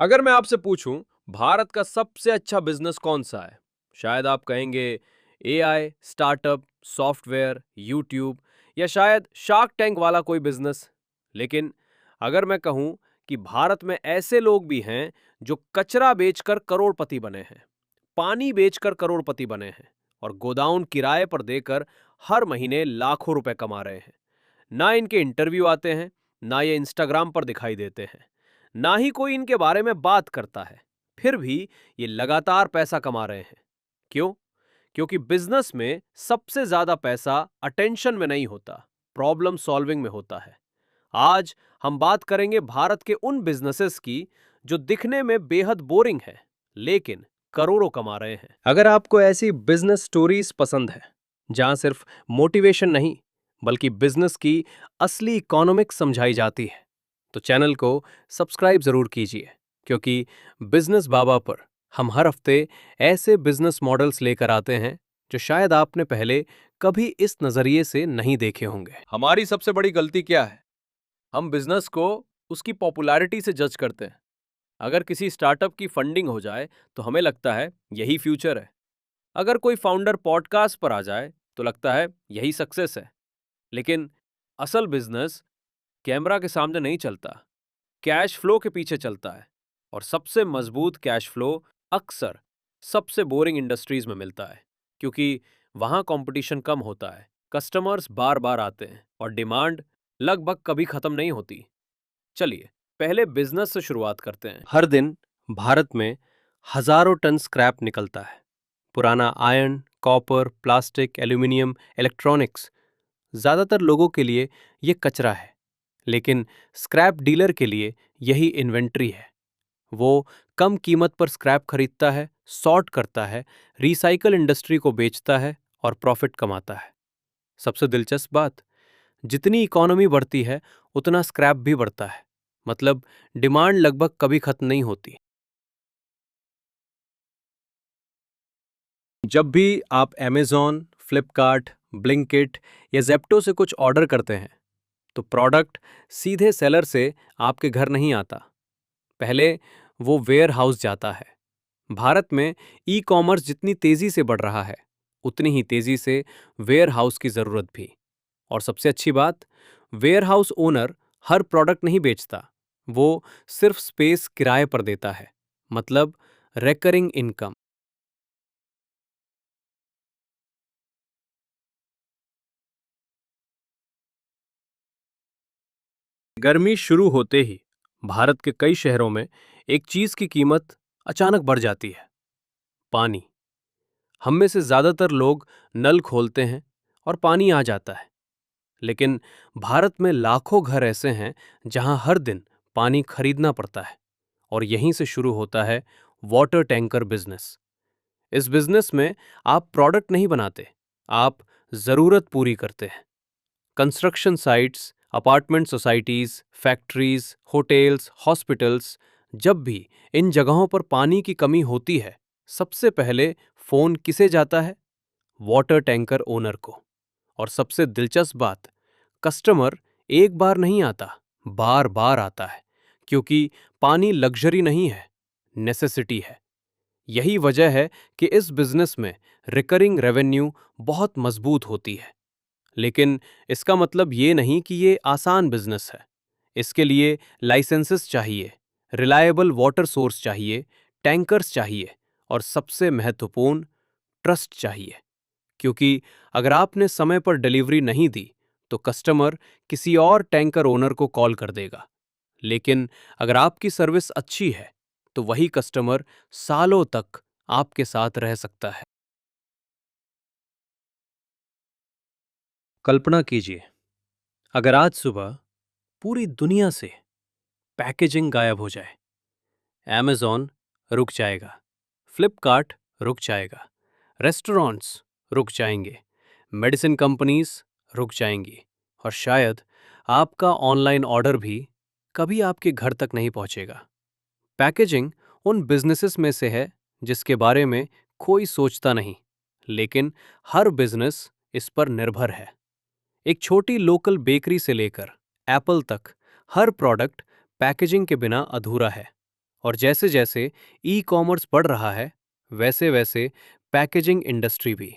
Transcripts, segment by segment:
अगर मैं आपसे पूछूं भारत का सबसे अच्छा बिजनेस कौन सा है, शायद आप कहेंगे एआई, स्टार्टअप, सॉफ्टवेयर, यूट्यूब या शायद शार्क टैंक वाला कोई बिजनेस। लेकिन अगर मैं कहूं कि भारत में ऐसे लोग भी हैं जो कचरा बेचकर करोड़पति बने हैं, पानी बेचकर करोड़पति बने हैं और गोदाउन किराए पर देकर हर महीने लाखों रुपए कमा रहे हैं। ना इनके इंटरव्यू आते हैं, ना ये इंस्टाग्राम पर दिखाई देते हैं, ना ही कोई इनके बारे में बात करता है। फिर भी ये लगातार पैसा कमा रहे हैं। क्यों? क्योंकि बिजनेस में सबसे ज्यादा पैसा अटेंशन में नहीं होता, प्रॉब्लम सॉल्विंग में होता है। आज हम बात करेंगे भारत के उन बिजनेसेस की जो दिखने में बेहद बोरिंग है, लेकिन करोड़ों कमा रहे हैं। अगर आपको ऐसी बिजनेस स्टोरीज पसंद है, जहां सिर्फ मोटिवेशन नहीं बल्कि बिजनेस की असली इकोनॉमिक्स समझाई जाती है, तो चैनल को सब्सक्राइब जरूर कीजिए, क्योंकि बिजनेस बाबा पर हम हर हफ्ते ऐसे बिजनेस मॉडल्स लेकर आते हैं जो शायद आपने पहले कभी इस नजरिए से नहीं देखे होंगे। हमारी सबसे बड़ी गलती क्या है? हम बिजनेस को उसकी पॉपुलैरिटी से जज करते हैं। अगर किसी स्टार्टअप की फंडिंग हो जाए तो हमें लगता है यही फ्यूचर है। अगर कोई फाउंडर पॉडकास्ट पर आ जाए तो लगता है यही सक्सेस है। लेकिन असल बिजनेस कैमरा के सामने नहीं चलता, कैश फ्लो के पीछे चलता है। और सबसे मजबूत कैश फ्लो अक्सर सबसे बोरिंग इंडस्ट्रीज में मिलता है, क्योंकि वहां कंपटीशन कम होता है, कस्टमर्स बार बार आते हैं और डिमांड लगभग कभी खत्म नहीं होती। चलिए पहले बिजनेस से शुरुआत करते हैं। हर दिन भारत में हजारों टन स्क्रैप निकलता है। पुराना iron, copper, plastic, aluminium, electronics. ज्यादातर लोगों के लिए ये कचरा है, लेकिन स्क्रैप डीलर के लिए यही इन्वेंट्री है। वो कम कीमत पर स्क्रैप खरीदता है, सॉर्ट करता है, रिसाइकल इंडस्ट्री को बेचता है और प्रॉफिट कमाता है। सबसे दिलचस्प बात, जितनी इकोनॉमी बढ़ती है उतना स्क्रैप भी बढ़ता है। मतलब डिमांड लगभग कभी खत्म नहीं होती। जब भी आप अमेज़न, फ्लिपकार्ट, ब्लिंकिट या ज़ेप्टो से कुछ ऑर्डर करते हैं, तो प्रोडक्ट सीधे सेलर से आपके घर नहीं आता। पहले वो वेयर हाउस जाता है। भारत में ई कॉमर्स जितनी तेजी से बढ़ रहा है, उतनी ही तेजी से वेयर हाउस की जरूरत भी। और सबसे अच्छी बात, वेयर हाउस ओनर हर प्रोडक्ट नहीं बेचता, वो सिर्फ स्पेस किराए पर देता है। मतलब रेकरिंग इनकम। गर्मी शुरू होते ही भारत के कई शहरों में एक चीज की कीमत अचानक बढ़ जाती है, पानी। हम में से ज्यादातर लोग नल खोलते हैं और पानी आ जाता है। लेकिन भारत में लाखों घर ऐसे हैं जहां हर दिन पानी खरीदना पड़ता है। और यहीं से शुरू होता है वाटर टैंकर बिजनेस। इस बिजनेस में आप प्रोडक्ट नहीं बनाते, आप जरूरत पूरी करते हैं। Construction sites, apartment societies, factories, hotels, hospitals, जब भी इन जगहों पर पानी की कमी होती है, सबसे पहले फोन किसे जाता है? वाटर टैंकर ओनर को। और सबसे दिलचस्प बात, कस्टमर एक बार नहीं आता, बार बार आता है, क्योंकि पानी लग्जरी नहीं है, नेसेसिटी है। यही वजह है कि इस बिजनेस में रिकरिंग रेवेन्यू बहुत मजबूत होती है। लेकिन इसका मतलब ये नहीं कि ये आसान बिजनेस है। इसके लिए लाइसेंसेस चाहिए, रिलायबल वाटर सोर्स चाहिए, टैंकर्स चाहिए और सबसे महत्वपूर्ण, ट्रस्ट चाहिए। क्योंकि अगर आपने समय पर डिलीवरी नहीं दी तो कस्टमर किसी और टैंकर ओनर को कॉल कर देगा। लेकिन अगर आपकी सर्विस अच्छी है तो वही कस्टमर सालों तक आपके साथ रह सकता है। कल्पना कीजिए, अगर आज सुबह पूरी दुनिया से पैकेजिंग गायब हो जाए, अमेज़न रुक जाएगा, फ्लिपकार्ट रुक जाएगा, रेस्टोरेंट्स रुक जाएंगे, मेडिसिन कंपनीज रुक जाएंगी और शायद आपका ऑनलाइन ऑर्डर भी कभी आपके घर तक नहीं पहुंचेगा। पैकेजिंग उन बिजनेसेस में से है जिसके बारे में कोई सोचता नहीं, लेकिन हर बिजनेस इस पर निर्भर है। एक छोटी लोकल बेकरी से लेकर एप्पल तक, हर प्रोडक्ट पैकेजिंग के बिना अधूरा है। और जैसे जैसे ई कॉमर्स बढ़ रहा है, वैसे वैसे पैकेजिंग इंडस्ट्री भी।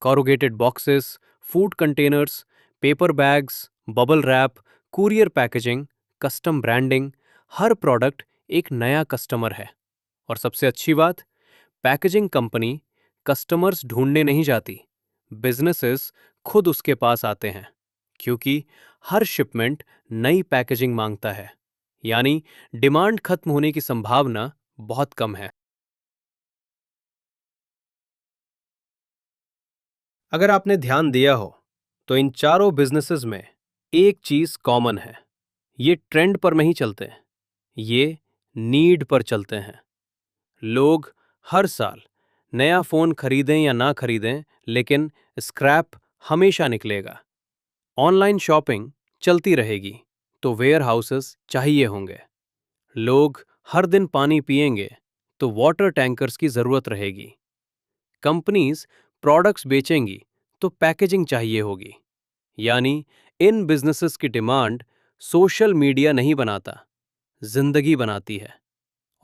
Corrugated boxes, food containers, paper bags, bubble wrap, courier packaging, custom branding, हर प्रोडक्ट एक नया कस्टमर है। और सबसे अच्छी बात, पैकेजिंग कंपनी कस्टमर्स ढूंढने नहीं जाती, बिजनेसेस खुद उसके पास आते हैं, क्योंकि हर शिपमेंट नई पैकेजिंग मांगता है। यानी डिमांड खत्म होने की संभावना बहुत कम है। अगर आपने ध्यान दिया हो, तो इन चारों बिजनेसेस में एक चीज कॉमन है। ये ट्रेंड पर नहीं चलते, ये नीड पर चलते हैं। लोग हर साल नया फोन खरीदें या ना खरीदें, लेकिन स्क्रैप हमेशा निकलेगा। ऑनलाइन शॉपिंग चलती रहेगी, तो वेयर हाउसेस चाहिए होंगे। लोग हर दिन पानी पिएंगे, तो वाटर टैंकर्स की जरूरत रहेगी। कंपनीज प्रोडक्ट्स बेचेंगी, तो पैकेजिंग चाहिए होगी। यानी इन बिजनेसेस की डिमांड सोशल मीडिया नहीं बनाता, जिंदगी बनाती है।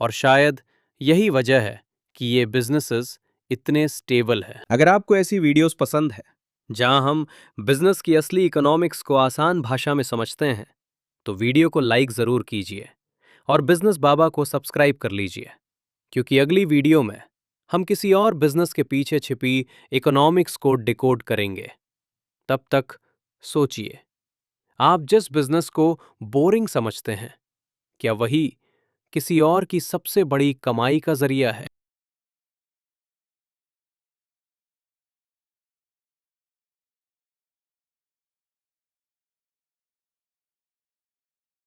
और शायद यही वजह है कि ये बिजनेसेस इतने स्टेबल है। अगर आपको ऐसी वीडियोस पसंद है, जहां हम बिजनेस की असली इकोनॉमिक्स को आसान भाषा में समझते हैं, तो वीडियो को लाइक जरूर कीजिए और बिजनेस बाबा को सब्सक्राइब कर लीजिए, क्योंकि अगली वीडियो में हम किसी और बिजनेस के पीछे छिपी इकोनॉमिक्स को डिकोड करेंगे। तब तक सोचिए, आप जिस बिजनेस को बोरिंग समझते हैं, क्या वही किसी और की सबसे बड़ी कमाई का जरिया है?